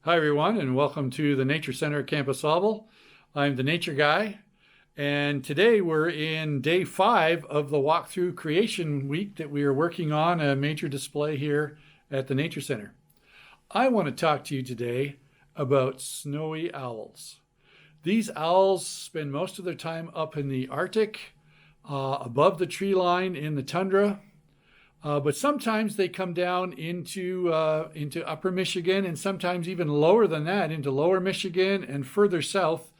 Hi, everyone, and welcome to the Nature Center at Camp Osaval. I'm the Nature Guy, and today we're in day 5 of the Walkthrough Creation Week that we are working on a major display here at the Nature Center. I want to talk to you today about snowy owls. These owls spend most of their time up in the Arctic, above the tree line in the tundra. But sometimes they come down into upper Michigan, and sometimes even lower than that, into lower Michigan and further south,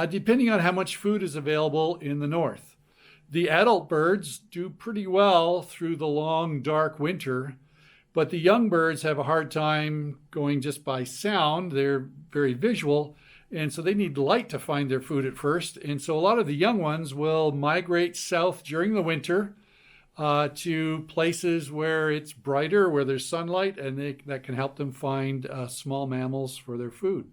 depending on how much food is available in the north. The adult birds do pretty well through the long, dark winter, but the young birds have a hard time going just by sound. They're very visual, and so they need light to find their food at first. And so a lot of the young ones will migrate south during the winter, to places where it's brighter, where there's sunlight, and that can help them find small mammals for their food.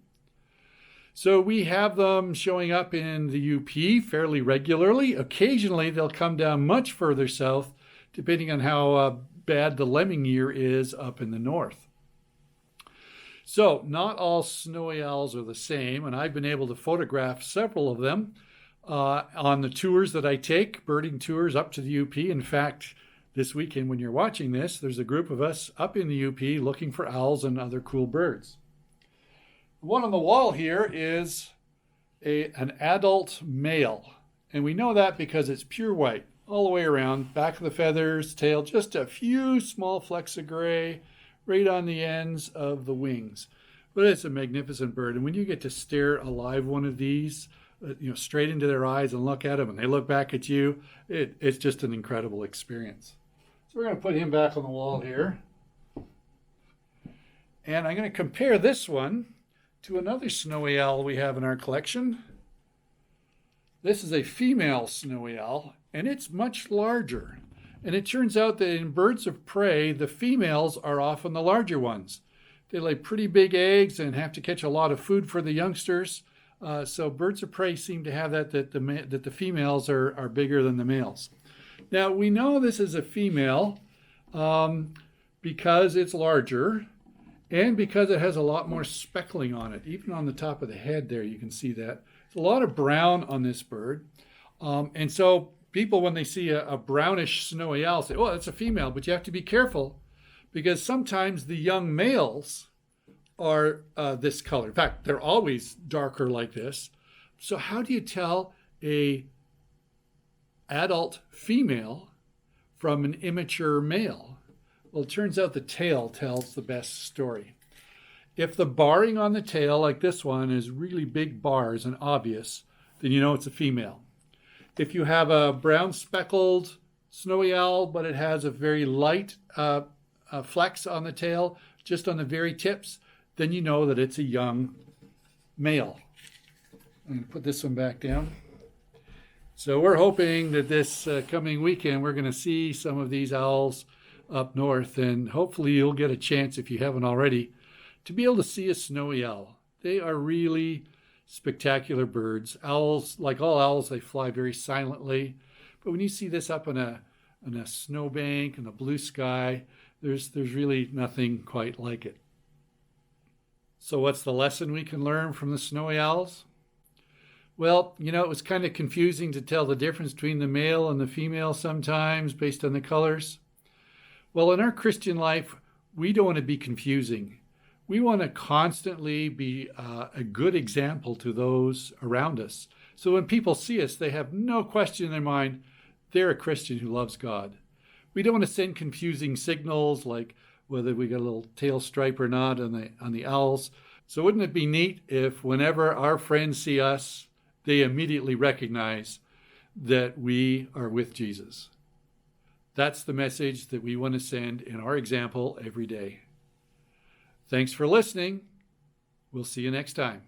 So we have them showing up in the UP fairly regularly. Occasionally, they'll come down much further south, depending on how bad the lemming year is up in the north. So not all snowy owls are the same, and I've been able to photograph several of them on the tours that I take, birding tours up to the UP. In fact, this weekend when you're watching this, there's a group of us up in the UP looking for owls and other cool birds. The one on the wall here is an adult male, and we know that because it's pure white all the way around, back of the feathers, tail, just a few small flecks of gray right on the ends of the wings. But it's a magnificent bird, and when you get to stare a live one of these, straight into their eyes and look at them, and they look back at you, it's just an incredible experience. So we're going to put him back on the wall here. And I'm going to compare this one to another snowy owl we have in our collection. This is a female snowy owl, and it's much larger. And it turns out that in birds of prey, the females are often the larger ones. They lay pretty big eggs and have to catch a lot of food for the youngsters. So birds of prey seem to have that the females are bigger than the males. Now, we know this is a female because it's larger and because it has a lot more speckling on it. Even on the top of the head there, you can see that. There's a lot of brown on this bird. And so people, when they see a brownish snowy owl, say, oh, it's a female. But you have to be careful because sometimes the young males are this color. In fact, they're always darker like this. So how do you tell a adult female from an immature male? Well, it turns out the tail tells the best story. If the barring on the tail, like this one, is really big bars and obvious, then you know it's a female. If you have a brown speckled snowy owl, but it has a very light flecks on the tail, just on the very tips, then you know that it's a young male. I'm going to put this one back down. So we're hoping that this coming weekend we're going to see some of these owls up north, and hopefully you'll get a chance, if you haven't already, to be able to see a snowy owl. They are really spectacular birds. Owls, like all owls, they fly very silently. But when you see this up on a snowbank in the blue sky, there's really nothing quite like it. So what's the lesson we can learn from the snowy owls? Well, it was kind of confusing to tell the difference between the male and the female sometimes based on the colors. Well, in our Christian life, we don't want to be confusing. We want to constantly be a good example to those around us. So when people see us, they have no question in their mind, they're a Christian who loves God. We don't want to send confusing signals like whether we got a little tail stripe or not on the owls. So wouldn't it be neat if whenever our friends see us, they immediately recognize that we are with Jesus? That's the message that we want to send in our example every day. Thanks for listening. We'll see you next time.